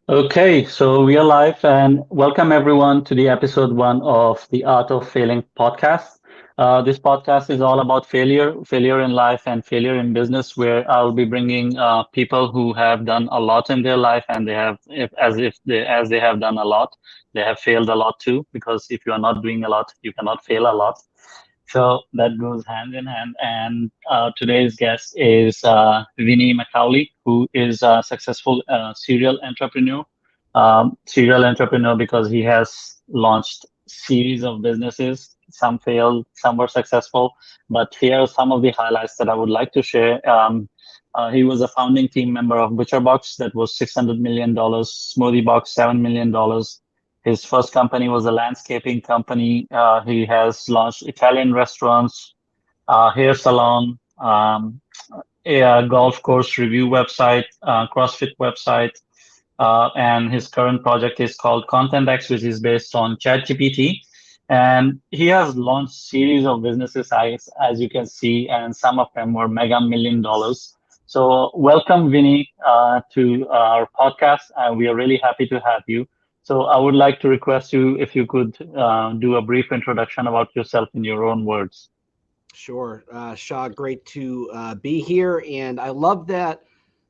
Okay, so we are live and welcome everyone to the episode one of the Art of Failing podcast. This podcast is all about failure in life and failure in business, where I'll be bringing people who have done a lot in their life and as they have done a lot, they have failed a lot too. Because if you are not doing a lot, you cannot fail a lot. So that goes hand in hand. And today's guest is Vinny Macaulay, who is a successful serial entrepreneur because he has launched series of businesses. Some failed, some were successful. But here are some of the highlights that I would like to share. He was a founding team member of ButcherBox, that was $600 million, Smoothie Box $7 million. His first company was a landscaping company. He has launched Italian restaurants, hair salon, a golf course review website, CrossFit website, and his current project is called ContentX, which is based on ChatGPT. And he has launched series of businesses, as you can see, and some of them were mega million dollars. So welcome, Vinny, to our podcast. We are really happy to have you. So I would like to request you if you could do a brief introduction about yourself in your own words. Sure, Shah, great to be here, and I love that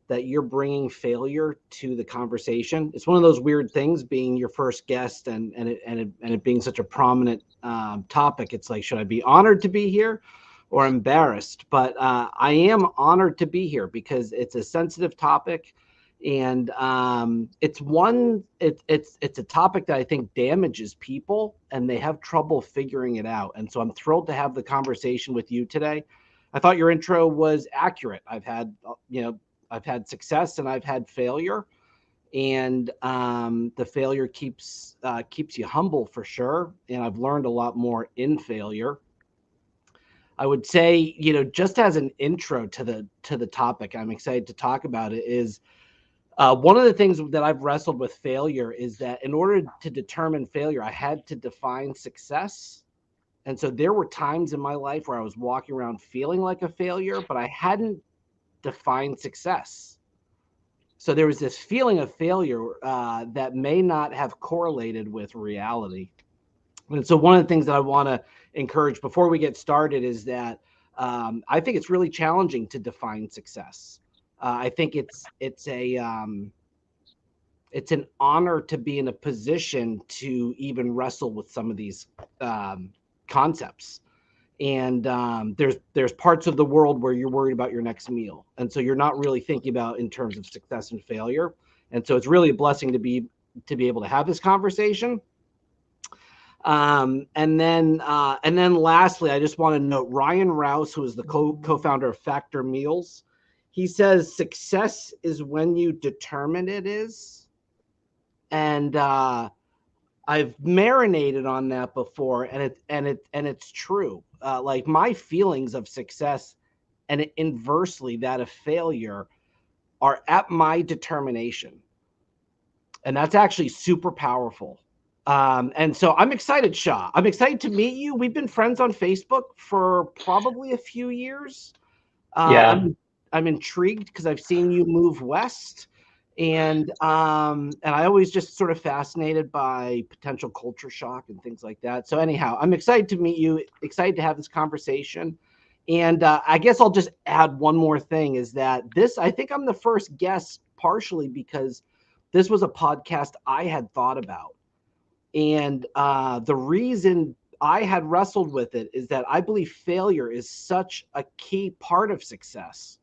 you're bringing failure to the conversation. It's one of those weird things being your first guest and it being such a prominent topic. It's like, should I be honored to be here or embarrassed? But I am honored to be here because it's a sensitive topic, and it's a topic that I think damages people and they have trouble figuring it out. And so I'm thrilled to have the conversation with you today. I thought your intro was accurate. I've had success and I've had failure, and the failure keeps you humble for sure. And I've learned a lot more in failure. I would say, just as an intro to the topic, I'm excited to talk about it. Is one of the things that I've wrestled with failure is that in order to determine failure, I had to define success. And so there were times in my life where I was walking around feeling like a failure, but I hadn't defined success. So there was this feeling of failure that may not have correlated with reality. And so one of the things that I want to encourage before we get started is that I think it's really challenging to define success. I think it's an honor to be in a position to even wrestle with some of these concepts. And there's parts of the world where you're worried about your next meal, and so you're not really thinking about in terms of success and failure. And so it's really a blessing to be able to have this conversation. And then lastly, I just want to note Ryan Rouse, who is the co-founder of Factor Meals. He says success is when you determine it is. And I've marinated on that before, and it's true. Like my feelings of success and inversely that of failure are at my determination. And that's actually super powerful. And so I'm excited, Shah. I'm excited to meet you. We've been friends on Facebook for probably a few years. Yeah. I'm intrigued because I've seen you move west, and I always just sort of fascinated by potential culture shock and things like that. So anyhow, I'm excited to meet you. Excited to have this conversation. And I guess I'll just add one more thing is that I think I'm the first guest partially because this was a podcast I had thought about. And the reason I had wrestled with it is that I believe failure is such a key part of success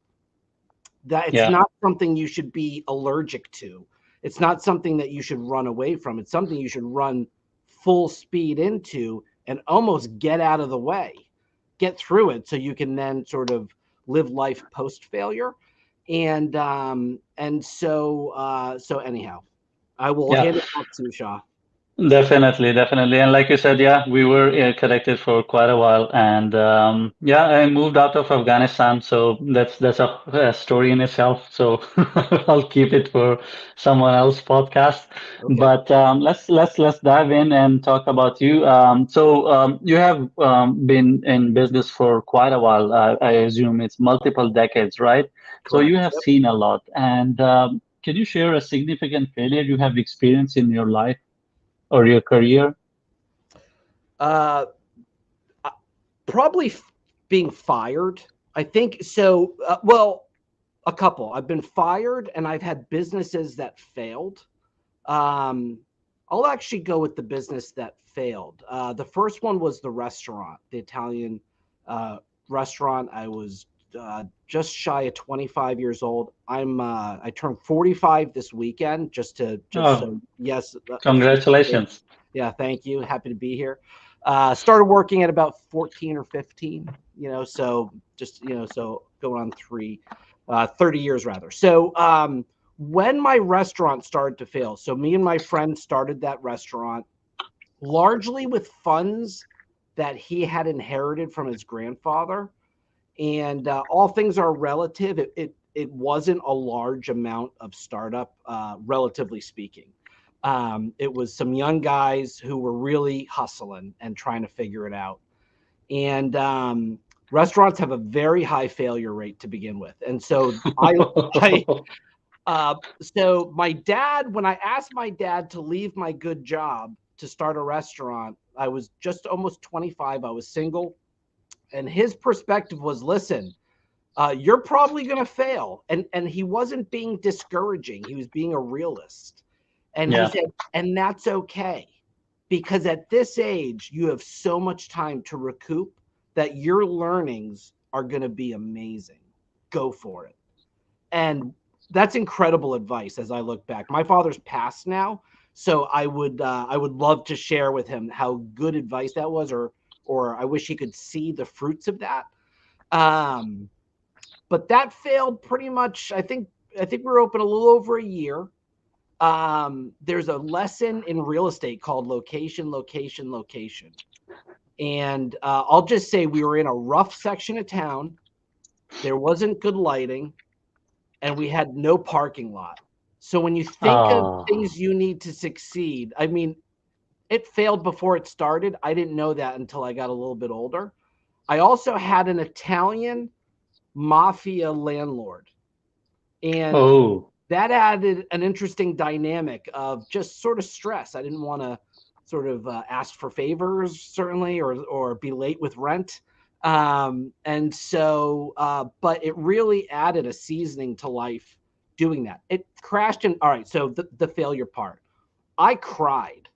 that it's Yeah. not something you should be allergic to. It's not something that you should run away from. It's something you should run full speed into and almost get out of the way, get through it so you can then sort of live life post failure. So anyhow, I will Yeah. hand it back to Shah. Definitely, definitely. And like you said, yeah, we were connected for quite a while. And yeah, I moved out of Afghanistan, so that's a story in itself. So I'll keep it for someone else podcast. Okay. But let's dive in and talk about you. So you have been in business for quite a while. I assume it's multiple decades, right? So Correct. you have Yep. seen a lot. And can you share a significant failure you have experienced in your life or your career? Uh, Probably being fired. I think so. Well, a couple. I've been fired, and I've had businesses that failed. Um, I'll actually go with the business that failed. The first one was the restaurant, the Italian restaurant. I was just shy of 25 years old. I turned 45 this weekend. Just Oh, so yes, a few. congratulations. Yeah, thank you. Happy to be here. Started working at about 14 or 15. So just so going on 30 years rather. So when my restaurant started to fail, so me and my friend started that restaurant largely with funds that he had inherited from his grandfather, and all things are relative. It wasn't a large amount of startup, relatively speaking. It was some young guys who were really hustling and trying to figure it out. And restaurants have a very high failure rate to begin with. And so I so my dad, when I asked my dad to leave my good job to start a restaurant, I was just almost 25. I was single, and his perspective was, listen, you're probably going to fail. And he wasn't being discouraging. He was being a realist. And he Yeah. said, and that's okay, because at this age, you have so much time to recoup that your learnings are going to be amazing. Go for it. And that's incredible advice as I look back. My father's passed now, so I would love to share with him how good advice that was, or I wish he could see the fruits of that. Um, but that failed pretty much. I think we were open a little over a year. There's a lesson in real estate called location, location, location. And I'll just say we were in a rough section of town. There wasn't good lighting, and we had no parking lot. So when you think of Oh, things you need to succeed, I mean, it failed before it started. I didn't know that until I got a little bit older. I also had an Italian mafia landlord, and oh, that added an interesting dynamic of just sort of stress. I didn't want to sort of ask for favors, certainly, or be late with rent. And so, but it really added a seasoning to life doing that. It crashed in. All right. So the failure part, I cried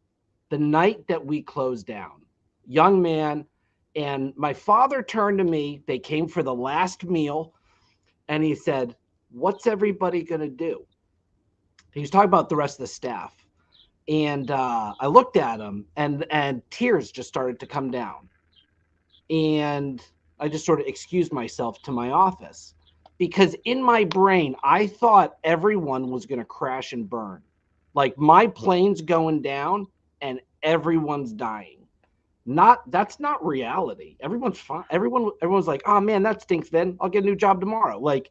the night that we closed down. Young man. And my father turned to me. They came for the last meal, and he said, "What's everybody going to do?" He was talking about the rest of the staff. And I looked at him, and tears just started to come down. And I just sort of excused myself to my office, because in my brain, I thought everyone was going to crash and burn. Like my plane's going down and everyone's dying. That's not reality. Everyone's fine. Everyone's like, oh man, that stinks. Then I'll get a new job tomorrow. Like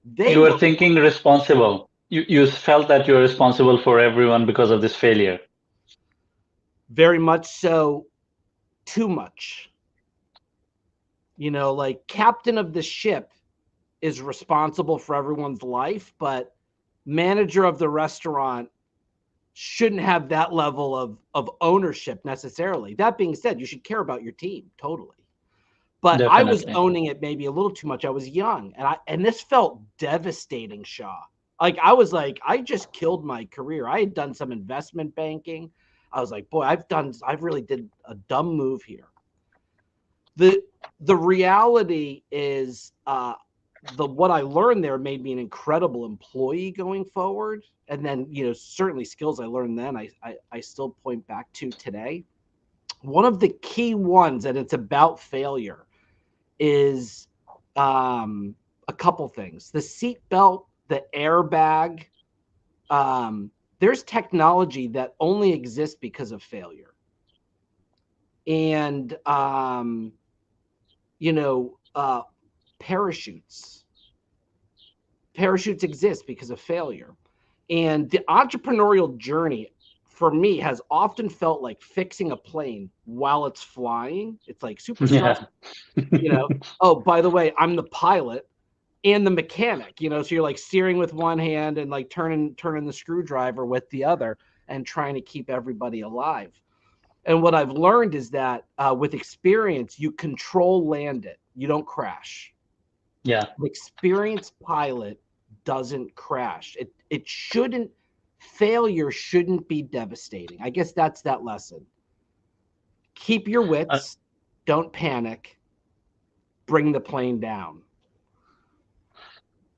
they you were were thinking responsible. You felt that you're responsible for everyone because of this failure. very much so, too much. Like captain of the ship is responsible for everyone's life, but manager of the restaurant shouldn't have that level of ownership necessarily. That being said, you should care about your team totally. But I was Definitely. owning it maybe a little too much. I was young, and this felt devastating, Shaw. Like I was like, I just killed my career. I had done some investment banking. I was like, boy, I've really did a dumb move here. The reality is, the what I learned there made me an incredible employee going forward. And then, certainly skills I learned then, I still point back to today. One of the key ones, and it's about failure, is a couple things: the seatbelt, the airbag. There's technology that only exists because of failure. And, you know, uh, parachutes. Parachutes exist because of failure. And the entrepreneurial journey for me has often felt like fixing a plane while it's flying. It's like super Yeah. stressful. Oh, by the way, I'm the pilot. and the mechanic, so you're like steering with one hand and like turning the screwdriver with the other and trying to keep everybody alive. And what I've learned is that with experience, you control land it. You don't crash. Yeah. An experienced pilot doesn't crash. It shouldn't. Failure shouldn't be devastating. I guess that's that lesson. Keep your Uh, wits. Don't panic. Bring the plane down.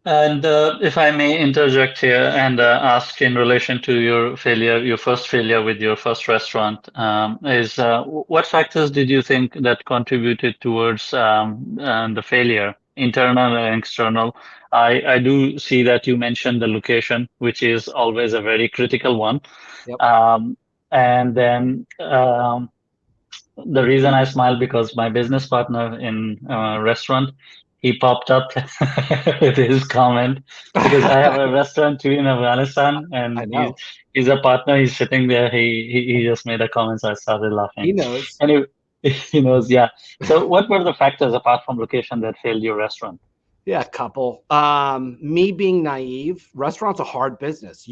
And if I may interject here and ask in relation to your failure, your first failure with your first restaurant, what factors did you think that contributed towards the failure, internal and external? I do see that you mentioned the location, which is always a very critical one. Yep. Um, and then the reason I smile because my business partner in restaurant, he popped up with his comment because I have a restaurant too in Afghanistan I and know. he's a partner. He's sitting there. He just made a comment, so I started He laughing. knows. Anyway, he knows. Yeah. So what were the factors apart from location that failed your restaurant? Yeah, a couple. Me being naive, restaurants a hard business.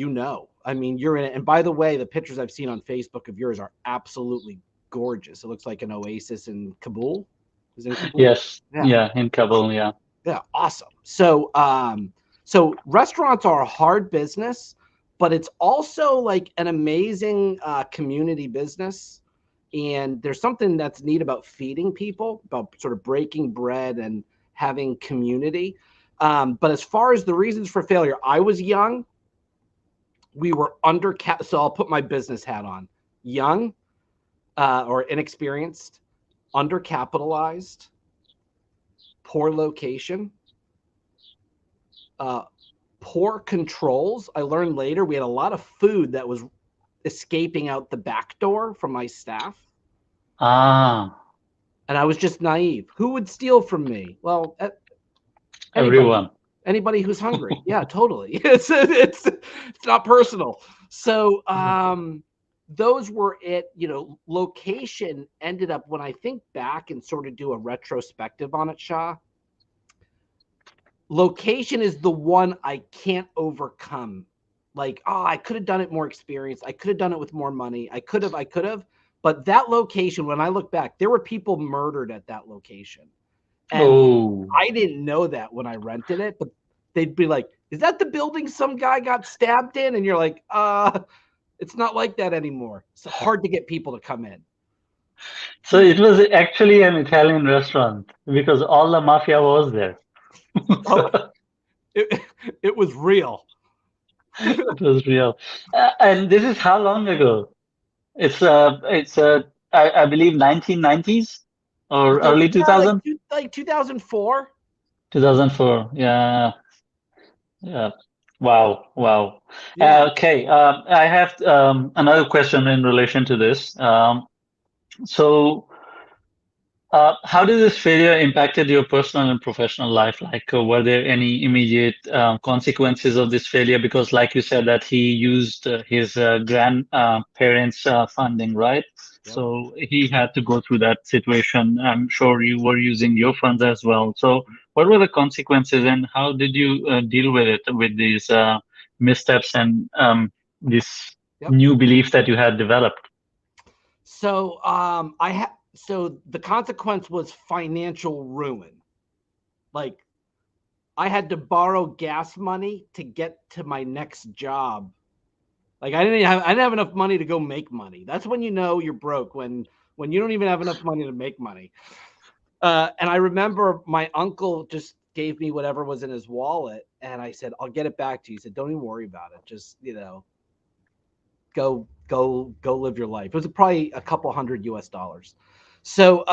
I mean, you're in it. And by the way, the pictures I've seen on Facebook of yours are absolutely gorgeous. It looks like an oasis in Kabul. Is it in Kabul? Yes. Yeah. Yeah. In Kabul. Yeah. Yeah. Awesome. So restaurants are a hard business, but it's also like an amazing community business. And there's something that's neat about feeding people, about sort of breaking bread and having community. But as far as the reasons for failure, I was young. We were so I'll put my business hat on. Young or inexperienced, undercapitalized, poor location, uh, poor controls. I learned later we had a lot of food that was escaping out the back door from my staff. Ah, And I was just naive. Who would steal from me? Well, anybody, everyone. anybody who's hungry. Yeah, totally. It's not personal. So those were it. Location ended up, when I think back and sort of do a retrospective on it, Shah, location is the one I can't overcome. Like, I could have done it more experienced. I could have done it with more money. I could have. But that location, when I look back, there were people murdered at that location. And Oh. I didn't know that when I rented it, but they'd be like, is that the building some guy got stabbed in? And you're like, it's not like that anymore. It's hard to get people to come in. So it was actually an Italian restaurant because all the mafia was there. Oh, So it, it was real. it was real. And this is how long ago? I believe 1990s or No, early yeah, 2000? like 2004. 2004. Yeah. Yeah. Wow. Wow. Yeah. Okay. I have another question in relation to this. So how did this failure impacted your personal and professional life? Like, were there any immediate consequences of this failure? Because, like you said, that he used his grandparents' funding, right? Yep. So he had to go through that situation. I'm sure you were using your funds as well. So, what were the consequences, and how did you deal with it, with these missteps and this Yep. new belief that you had developed? So so the consequence was financial ruin. Like, I had to borrow gas money to get to my next job. Like, I didn't have enough money to go make money. That's when you know you're broke, when you don't even have enough money to make money. And I remember my uncle just gave me whatever was in his wallet, and I said, "I'll get it back to you." He said, "Don't even worry about it. Just, go live your life." It was probably a couple hundred US dollars. So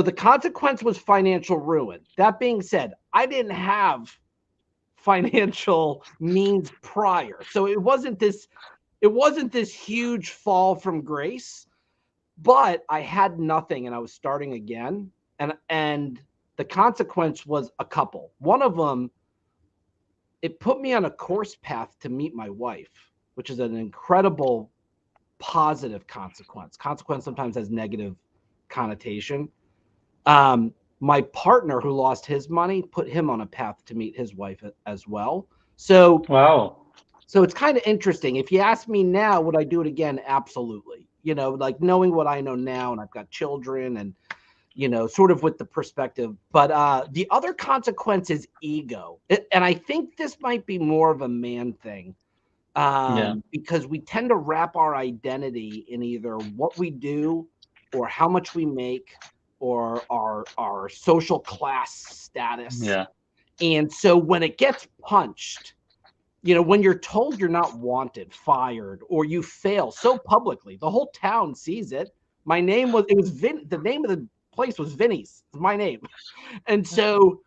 the consequence was financial ruin. That being said, I didn't have financial means prior. So it wasn't this huge fall from grace, but I had nothing and I was starting again. And the consequence was a couple. One of them, it put me on a course path to meet my wife, which is an incredible positive consequence. Consequence sometimes has negative connotation. My partner who lost his money put him on a path to meet his wife as well. So Wow. so it's kind of interesting. If you ask me now, would I do it again? Absolutely. Like knowing what I know now, and I've got children, and sort of with the perspective. But the other consequence is ego. And I think this might be more of a man thing, Yeah. because we tend to wrap our identity in either what we do or how much we make or our social class status. Yeah. And so when it gets punched, when you're told you're not wanted, fired, or you fail so publicly, the whole town sees it. My name was, it was the name of the place was Vinny's, my name. And so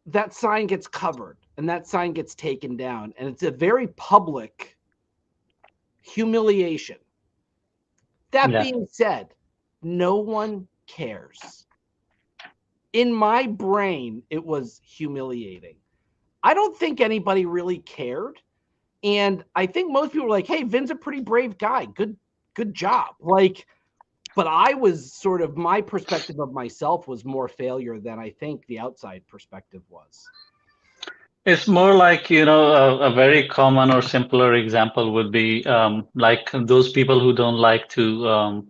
that sign gets covered and that sign gets taken down. And it's a very public humiliation. That Yeah. being said, no one cares. In my brain, it was humiliating. I don't think anybody really cared. And I think most people were like, hey, Vin's a pretty brave guy. Good job. Like, but I was sort of, my perspective of myself was more failure than I think the outside perspective was. It's more like, a very common or simpler example would be like those people who don't like to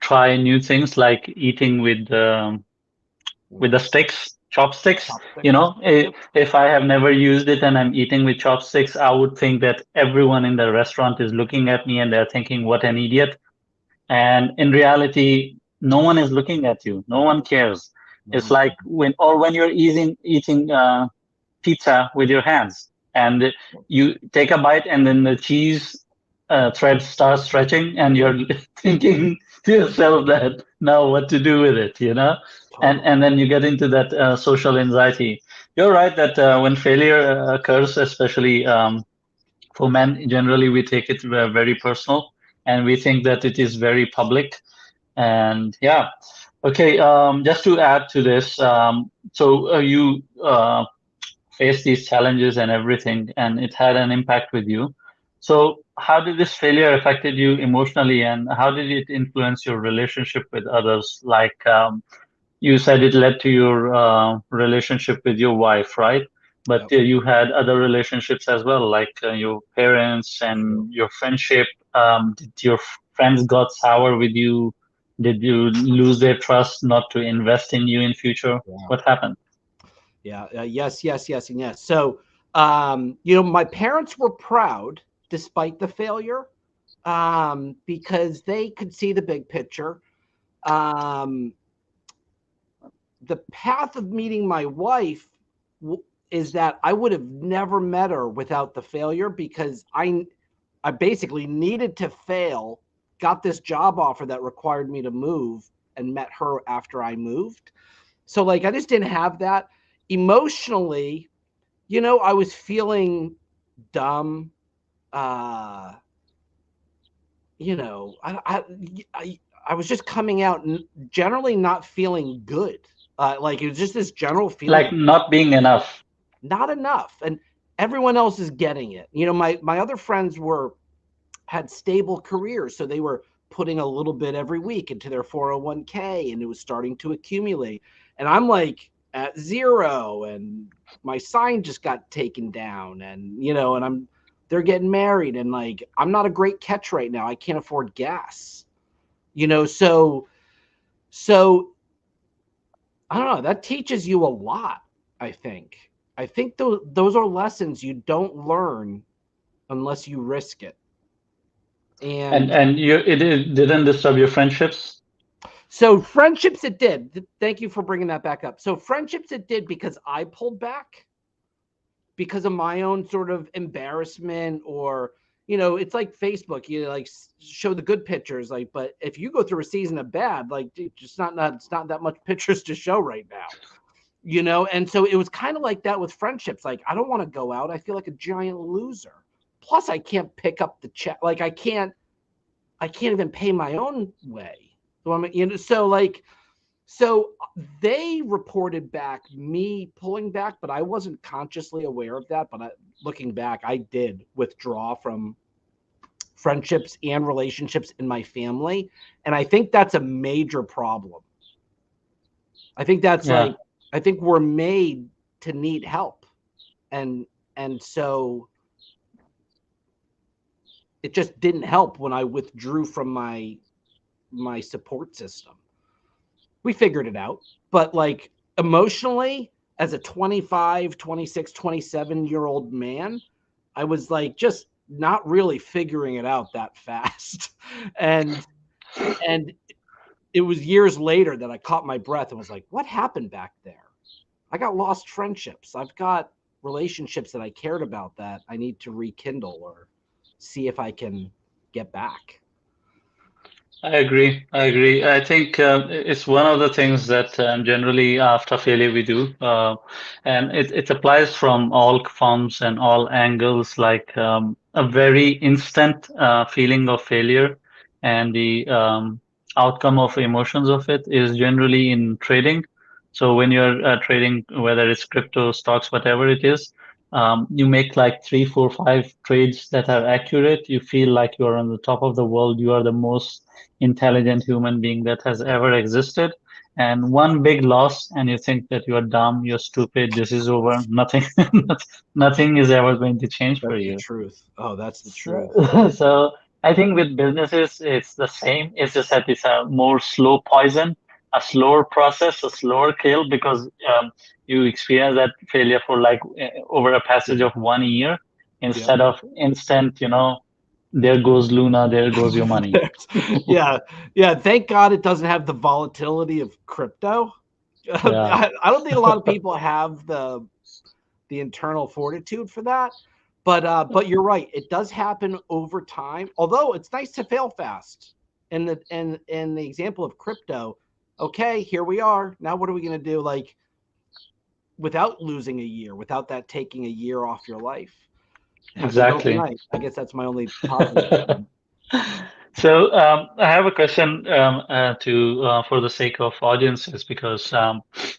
try new things, like eating with the sticks, chopsticks. Chopsticks. Yep. If I have never used it and I'm eating with chopsticks, I would think that everyone in the restaurant is looking at me and they're thinking, what an idiot. And in reality, no one is looking at you. No one cares. No It's one like cares. when you're eating pizza with your hands and you take a bite and then the cheese thread starts stretching and you're thinking to yourself that now what to do with it, Totally. and then you get into that social anxiety. You're right that when failure occurs, especially for men, generally we take it very personal and we think that it is very public. And yeah, okay, just to add to this, so you face these challenges and everything, and it had an impact with you. So, how did this failure affected you emotionally, and how did it influence your relationship with others? Like you said, it led to your relationship with your wife, right? But Yep. you had other relationships as well, like your parents True. and your friendship. Did your friends got sour with you? Did you lose their trust not to invest in you in future? Yeah. What happened? Yeah. Yes, yes, yes, and yes. So, my parents were proud despite the failure, because they could see the big picture. Um, the path of meeting my wife is that I would have never met her without the failure, because I basically needed to fail, got this job offer that required me to move, and met her after I moved. So like I just didn't have that emotionally. I was feeling dumb. Uh, I was just coming out generally not feeling good. Like it was just this general feeling Like of not being enough. not enough, and everyone else is getting it. My other friends had stable careers, so they were putting a little bit every week into their 401k, and it was starting to accumulate. And I'm like at zero, and my sign just got taken down, and they're getting married, and like I'm not a great catch right now. I can't afford gas. So I don't know. That teaches you a lot, I think. I think those are lessons you don't learn unless you risk it. And And it didn't disturb your friendships? so friendships it did. Thank you for bringing that back up. So friendships it did because I pulled back because of my own sort of embarrassment, or it's like Facebook, like show the good pictures, like, but if you go through a season of bad, like it's just not it's not that much pictures to show right now. And so it was kind of like that with friendships. Like I don't want to go out, I feel like a giant loser. Plus I can't pick up the check, like I can't even pay my own way. So so they reported back me pulling back, but I wasn't consciously aware of that. But looking back, I did withdraw from friendships and relationships in my family, and I think that's a major problem. I think that's Yeah, like, I think we're made to need help. And so it just didn't help when I withdrew from my support system. We figured it out, but like emotionally, as a 25, 26, 27-year old man, I was like just not really figuring it out that fast. and and it was years later that I caught my breath and was like, what happened back there? I got lost friendships. I've got relationships that I cared about that I need to rekindle or see if I can get back. I agree. I agree. I think it's one of the things that generally after failure we do, and it applies from all forms and all angles, like a very instant feeling of failure, and the outcome of emotions of it is generally in trading. So when you're trading, whether it's crypto, stocks, whatever it is, you make like three, four, five trades that are accurate. You feel like you're on the top of the world. You are the most intelligent human being that has ever existed. And one big loss, and you think that you are dumb, you're stupid, this is over, nothing, nothing is ever going to change for That's the you. truth. Oh, that's the truth. So, so I think with businesses, it's the same. It's just that it's a more slow poison, a slower process, a slower kill, because you experience that failure for like over a passage of 1 year Yep. instead of instant, there goes Luna, there goes your money. Yeah. Yeah. Thank God it doesn't have the volatility of crypto. Yeah. I don't think a lot of people have the internal fortitude for that. But you're right. It does happen over time. Although it's nice to fail fast. In the example of crypto, okay, here we are. Now what are we gonna do? Like without losing a year, without that taking a year off your life. Happened Exactly. overnight. I guess that's my only positive. So I have a question to for the sake of audiences, because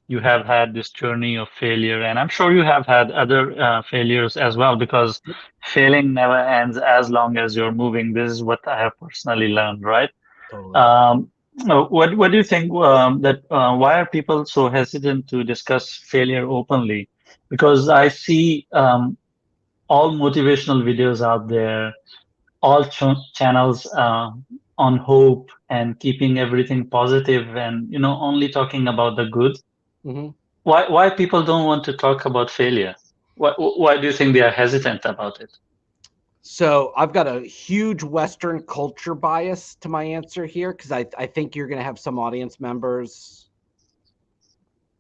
you have had this journey of failure, and I'm sure you have had other failures as well, because failing never ends as long as you're moving. This is what I have personally learned, right? Totally. Um, what do you think that why are people so hesitant to discuss failure openly? Because I see all motivational videos out there, all channels on hope and keeping everything positive, and only talking about the good. Hmm. Why people don't want to talk about failure? Why do you think they are hesitant about it? So I've got a huge Western culture bias to my answer here because I think you're going to have some audience members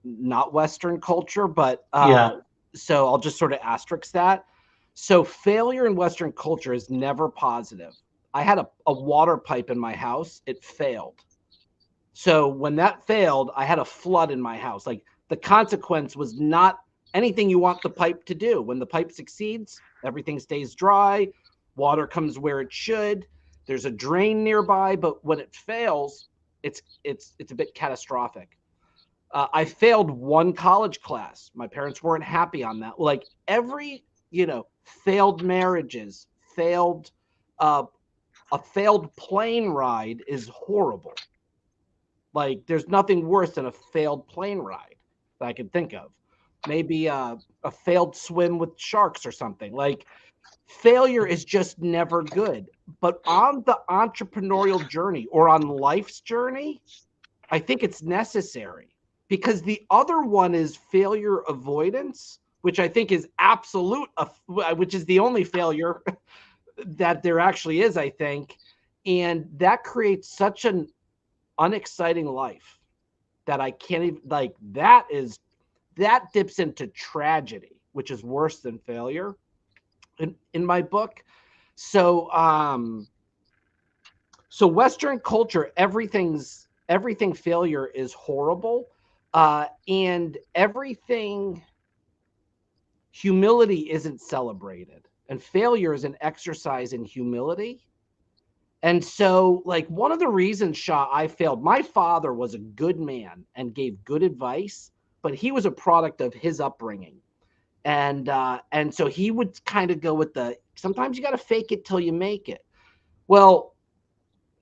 not Western culture, but Yeah, so I'll just sort of asterisk that. So failure in Western culture is never positive. I had a water pipe in my house, it failed. So when that failed, I had a flood in my house. Like the consequence was not anything you want the pipe to do. When the pipe succeeds, everything stays dry, water comes where it should. There's a drain nearby, but when it fails, it's a bit catastrophic. I failed one college class. My parents weren't happy on that. Like every, failed marriages, failed uh, a failed plane ride is horrible. Like, there's nothing worse than a failed plane ride that I can think of. Maybe a failed swim with sharks or something. Like, failure is just never good. But on the entrepreneurial journey or on life's journey, I think it's necessary because the other one is failure avoidance, which I think is absolute, which is the only failure that there actually is, I think. And that creates such an unexciting life that I can't even like that dips into tragedy, which is worse than failure in my book. So so Western culture, everything failure is horrible. And everything humility isn't celebrated. And failure is an exercise in humility. And so, like, one of the reasons, Shaw, I failed, my father was a good man and gave good advice, but he was a product of his upbringing. And so he would kind of go with the sometimes you got to fake it till you make it. Well,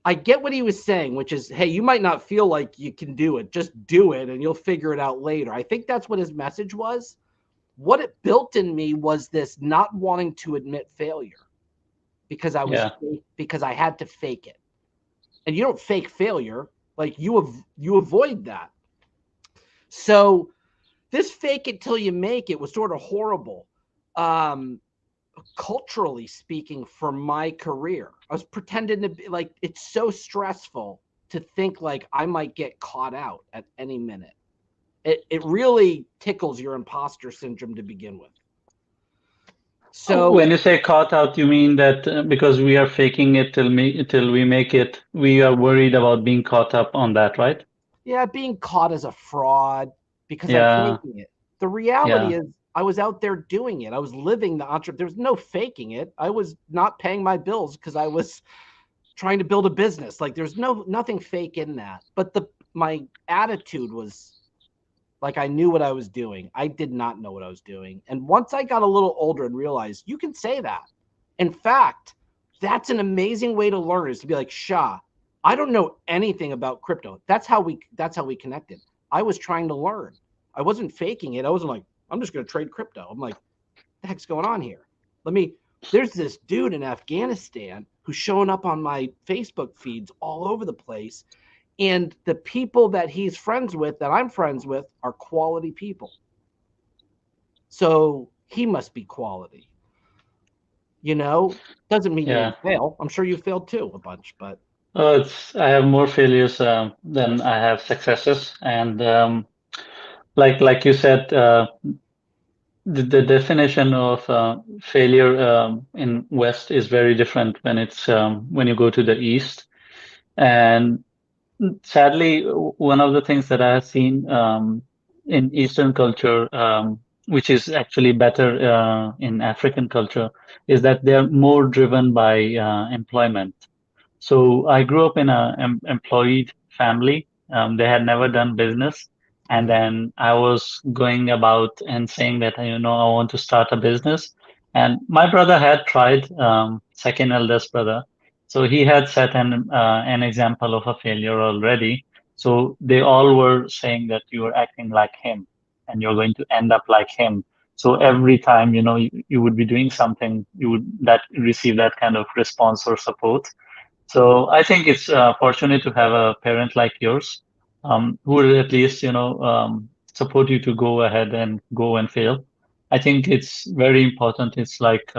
I get what he was saying, which is, hey, you might not feel like you can do it. Just do it and you'll figure it out later. I think that's what his message was. What it built in me was this not wanting to admit failure because Yeah. because I had to fake it. And you don't fake failure, like you avoid that. So this fake it till you make it was sort of horrible. Culturally speaking, for my career, I was pretending to be like, it's so stressful to think like I might get caught out at any minute. It really tickles your imposter syndrome to begin with. When So you say caught out, you mean that because we are faking it till we make it, we are worried about being caught up on that, right? yeah, being caught as a fraud because I'm Yeah, faking it. The reality yeah, is I was out there doing it. I was living the entrepreneur. There's no faking it. I was not paying my bills because I was trying to build a business. Like there's nothing fake in that. But my attitude was like I knew what I was doing. I did not know what I was doing. And once I got a little older and realized you can say that. In fact, that's an amazing way to learn is to be like, Shah, I don't know anything about crypto. That's how we connected. I was trying to learn. I wasn't faking it. I wasn't like, I'm just going to trade crypto. I'm like, what the heck's going on here? There's this dude in Afghanistan who's showing up on my Facebook feeds all over the place. And the people that he's friends with, that I'm friends with, are quality people. So he must be quality. Doesn't mean you yeah. didn't fail. I'm sure you failed too a bunch, but I have more failures than I have successes, and like you said, the definition of failure in West is very different when you go to the East. And sadly, one of the things that I have seen in Eastern culture, which is actually better in African culture, is that they're more driven by employment. So I grew up in a employed family. They had never done business. And then I was going about and saying that, I want to start a business. And my brother had tried, second eldest brother. So he had set an example of a failure already. So they all were saying that you are acting like him and you're going to end up like him. So every time, you would be doing something, you would that receive that kind of response or support. So I think it's fortunate to have a parent like yours, who will at least, support you to go ahead and go and fail. I think it's very important. It's like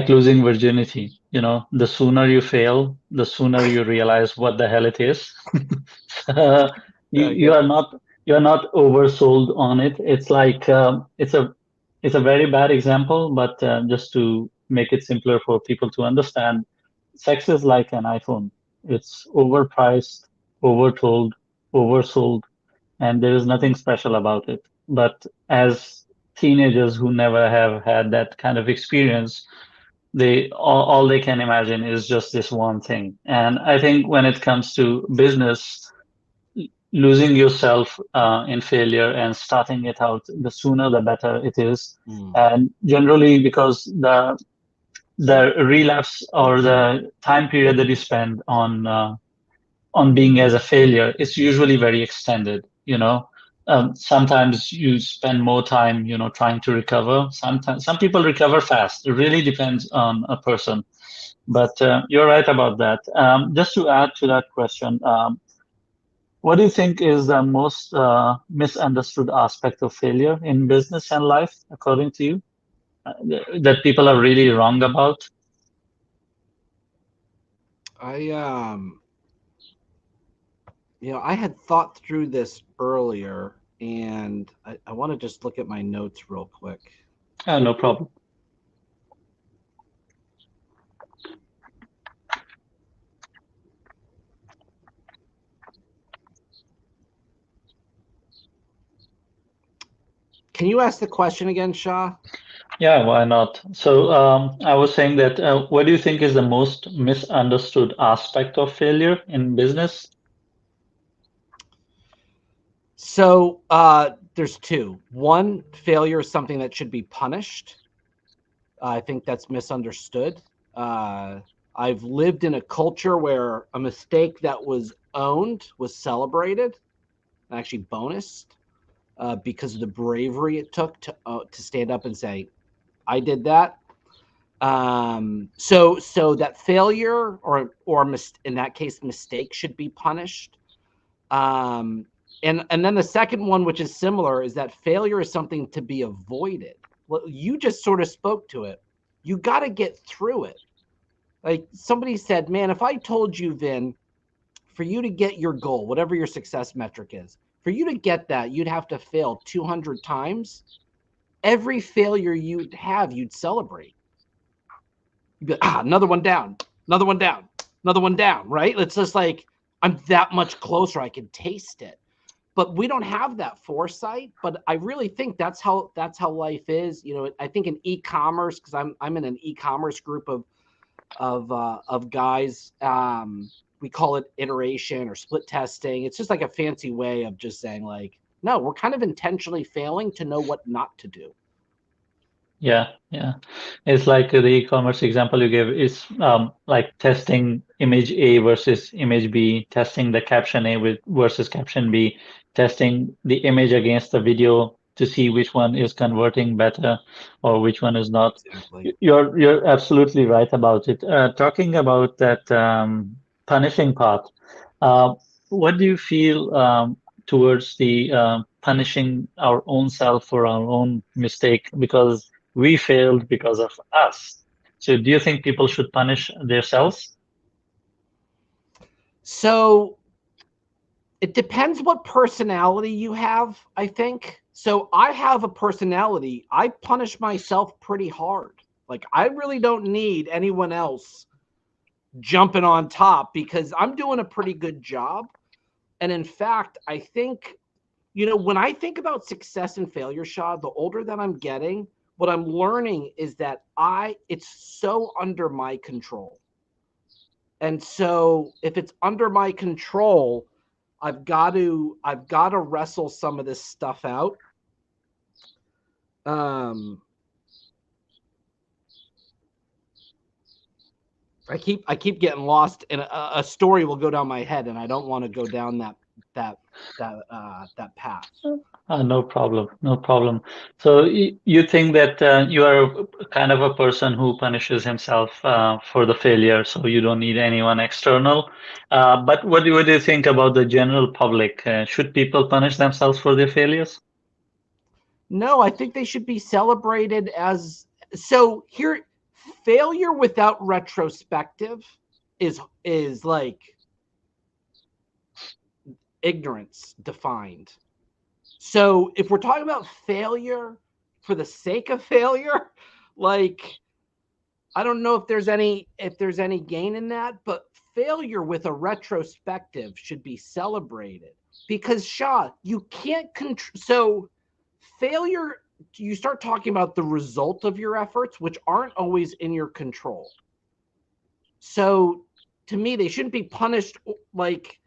losing virginity. The sooner you fail, the sooner you realize what the hell it is. uh, you I you get are not you're not oversold on it. It's like it's a very bad example, but just to make it simpler for people to understand, sex is like an iPhone. It's overpriced, overtold, oversold, and there is nothing special about it. But as teenagers who never have had that kind of experience, all they can imagine is just this one thing. And I think when it comes to business, losing yourself in failure and starting it out, the sooner the better it is. mm, And generally, because the relapse or the time period that you spend on being as a failure is usually very extended. Sometimes you spend more time, trying to recover. Sometimes some people recover fast. It really depends on a person. But you're right about that. Just to add to that question, what do you think is the most misunderstood aspect of failure in business and life, according to you, that people are really wrong about? I I had thought through this earlier, and I want to just look at my notes real quick. No problem. Can you ask the question again, Shah? Yeah, why not? So I was saying that what do you think is the most misunderstood aspect of failure in business? So there's two. One, failure is something that should be punished. I think that's misunderstood. Uh, I've lived in a culture where a mistake that was owned was celebrated, actually bonused, because of the bravery it took to stand up and say, "I did that." So that failure in that case mistake should be punished. And then the second one, which is similar, is that failure is something to be avoided. Well, you just sort of spoke to it. You got to get through it. Like somebody said, man, if I told you, Vin, for you to get your goal, whatever your success metric is, for you to get that, you'd have to fail 200 times. Every failure you'd have, you'd celebrate. You'd be like, another one down, another one down, another one down, right? It's just like, I'm that much closer. I can taste it. But we don't have that foresight. But I really think that's how life is. You know, I think in e-commerce, because I'm in an e-commerce group of guys. We call it iteration or split testing. It's just like a fancy way of just saying like, no, we're kind of intentionally failing to know what not to do. Yeah, yeah. It's like the e-commerce example you gave is like testing image A versus image B, testing the caption A versus caption B, testing the image against the video to see which one is converting better or which one is not. Exactly. You're absolutely right about it. Talking about that punishing part, uh, what do you feel towards the punishing our own self for our own mistake? Because we failed because of us. So do you think people should punish themselves? So it depends what personality you have, I think. So I have a personality. I punish myself pretty hard. Like I really don't need anyone else jumping on top because I'm doing a pretty good job. And in fact, I think, when I think about success and failure, Shah, the older that I'm getting, what I'm learning is that it's so under my control. And so if it's under my control, I've got to wrestle some of this stuff out. Um, I keep getting lost, and a story will go down my head, and I don't want to go down that that path. No problem, no problem. So you think that you are kind of a person who punishes himself for the failure, so you don't need anyone external. But what do you think about the general public? Should people punish themselves for their failures? No, I think they should be celebrated as so here failure without retrospective is like ignorance defined. So if we're talking about failure for the sake of failure, like I don't know if there's any gain in that, but failure with a retrospective should be celebrated because Shah, you can't control. So failure, you start talking about the result of your efforts, which aren't always in your control. So to me, they shouldn't be punished. Like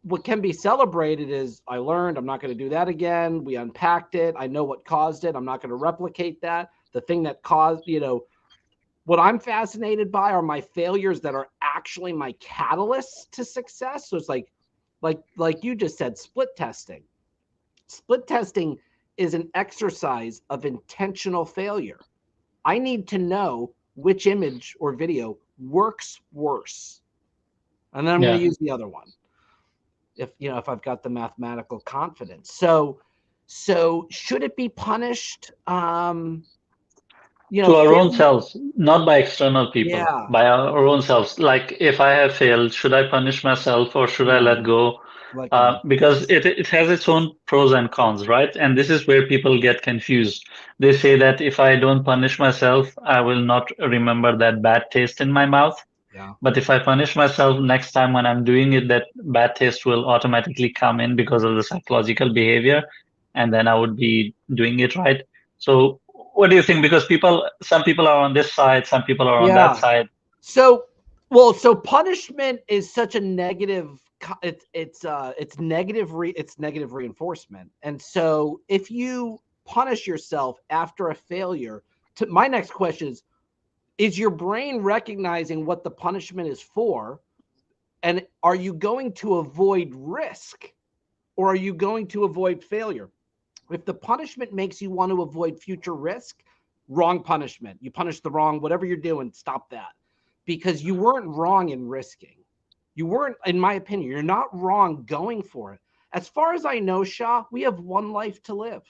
what can be celebrated is I learned, I'm not going to do that again. We unpacked it. I know what caused it. I'm not going to replicate that. The thing that caused, what I'm fascinated by are my failures that are actually my catalysts to success. So it's like you just said, split testing. Split testing is an exercise of intentional failure. I need to know which image or video works worse. And then I'm going to Yeah. use the other one if I've got the mathematical confidence. So should it be punished? To our own Failure. selves, not by external people, Yeah. by our own selves. Like if I have failed, should I punish myself or should I let No, go? let go. Because it has its own pros and cons, right? And this is where people get confused. They say that if I don't punish myself, I will not remember that bad taste in my mouth. Yeah. But if I punish myself next time when I'm doing it, that bad taste will automatically come in because of the psychological behavior, and then I would be doing it right. So, what do you think? Because some people are on this side, some people are on that Yeah. side. So, so punishment is such a negative. It's negative reinforcement, and so if you punish yourself after a failure, my next question is, Is your brain recognizing what the punishment is for? And are you going to avoid risk, or are you going to avoid failure? If the punishment makes you want to avoid future risk, wrong punishment. You punish the wrong, whatever you're doing, stop that. Because you weren't wrong in risking. You weren't, in my opinion, you're not wrong going for it. As far as I know, Shah, we have one life to live.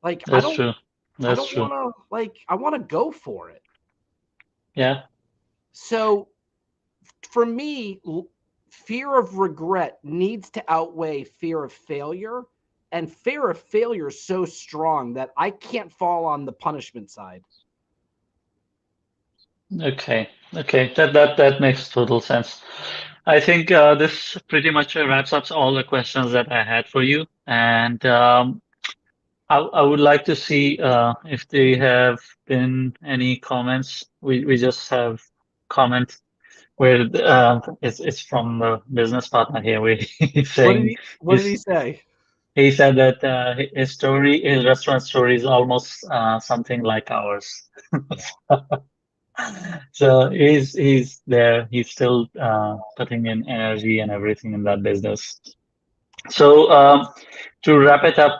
Like That's true. I That's don't true. want to like I want to go for it. Yeah. So for me, fear of regret needs to outweigh fear of failure. And fear of failure is so strong that I can't fall on the punishment side. Okay. Okay. That makes total sense. I think this pretty much wraps up all the questions that I had for you. And I would like to see if there have been any comments. We just have comment where it's from the business partner here. He's saying What did he he's, say? he said that his restaurant story is almost something like ours. So he's there. He's still putting in energy and everything in that business. So to wrap it up,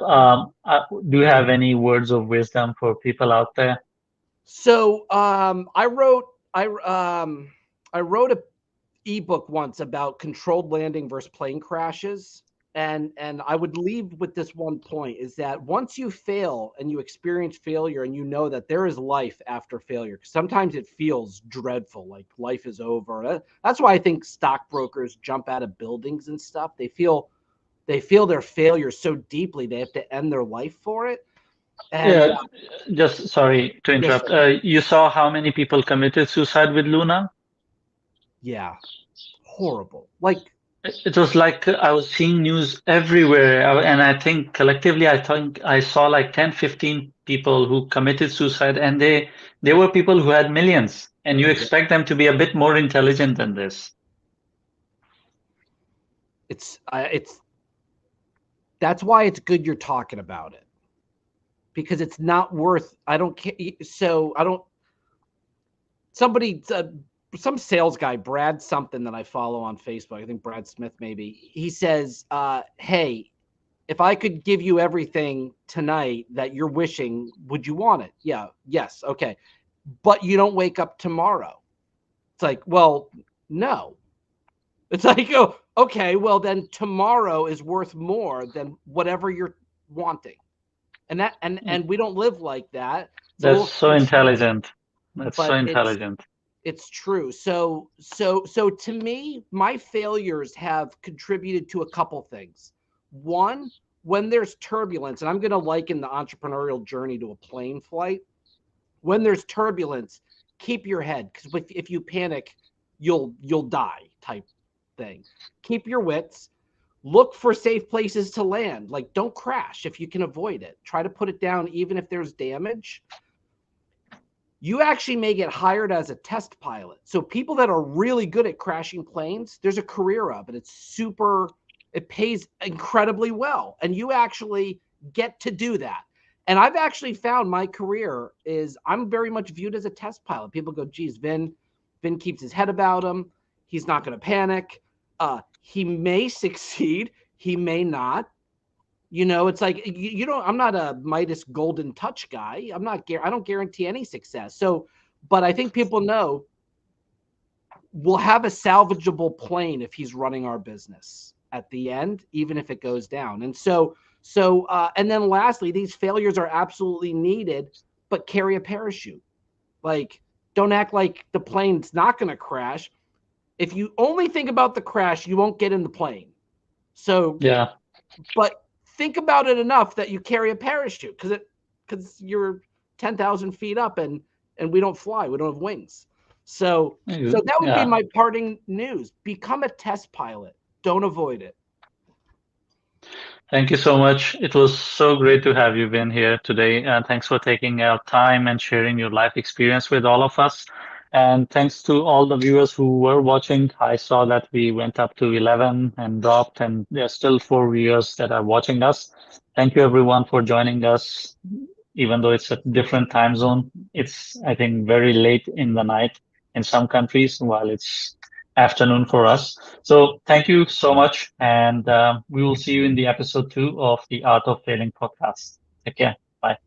do you have any words of wisdom for people out there? So I wrote a ebook once about controlled landing versus plane crashes. And I would leave with this one point is that once you fail and you experience failure and you know that there is life after failure, 'cause sometimes it feels dreadful, like life is over. That's why I think stockbrokers jump out of buildings and stuff. They feel their failure so deeply they have to end their life for it. And Yeah, just sorry to yes, interrupt. sir. You saw how many people committed suicide with Luna? Yeah, horrible. Like It was like I was seeing news everywhere, and I think collectively, I think I saw like 10, 15 people who committed suicide, and they were people who had millions, and you expect them to be a bit more intelligent than this. it's that's why it's good you're talking about it, because it's not worth. I don't care. So I don't. Somebody, some sales guy, Brad something that I follow on Facebook. I think Brad Smith maybe. He says, "Hey, if I could give you everything tonight that you're wishing, would you want it?" Yeah. Yes. Okay. But you don't wake up tomorrow. It's like, well, no. It's like, oh, okay, well then tomorrow is worth more than whatever you're wanting. And we don't live like that. It's a That's little so cliche, intelligent. That's so but intelligent. it's true. So to me, my failures have contributed to a couple things. One, when there's turbulence, and I'm going to liken the entrepreneurial journey to a plane flight. When there's turbulence, keep your head, because if you panic, you'll die type thing. Keep your wits. Look for safe places to land. Like, don't crash if you can avoid it. Try to put it down even if there's damage. You actually may get hired as a test pilot. So people that are really good at crashing planes, there's a career of it. It pays incredibly well. And you actually get to do that. And I've actually found my career is I'm very much viewed as a test pilot. People go, geez, Vin keeps his head about him. He's not going to panic. He may succeed. He may not. It's like you don't. I'm not a Midas golden touch guy. I don't guarantee any success. So, but I think people know we'll have a salvageable plane if he's running our business at the end, even if it goes down. And and then lastly, these failures are absolutely needed, but carry a parachute. Like, don't act like the plane's not going to crash. If you only think about the crash, you won't get in the plane. So, Yeah. but think about it enough that you carry a parachute, because you're 10,000 feet up, and we don't fly. We don't have wings. So that would be Yeah. my parting news. Become a test pilot. Don't avoid it. Thank you so much. It was so great to have you been here today. And thanks for taking out time and sharing your life experience with all of us. And thanks to all the viewers who were watching. I saw that we went up to 11 and dropped, and there's still 4 viewers that are watching us. Thank you, everyone, for joining us. even though it's a different time zone. It's, I think, very late in the night in some countries, while it's afternoon for us. So thank you so much, and we will see you in the episode 2 of the Art of Failing podcast. Take care. Bye.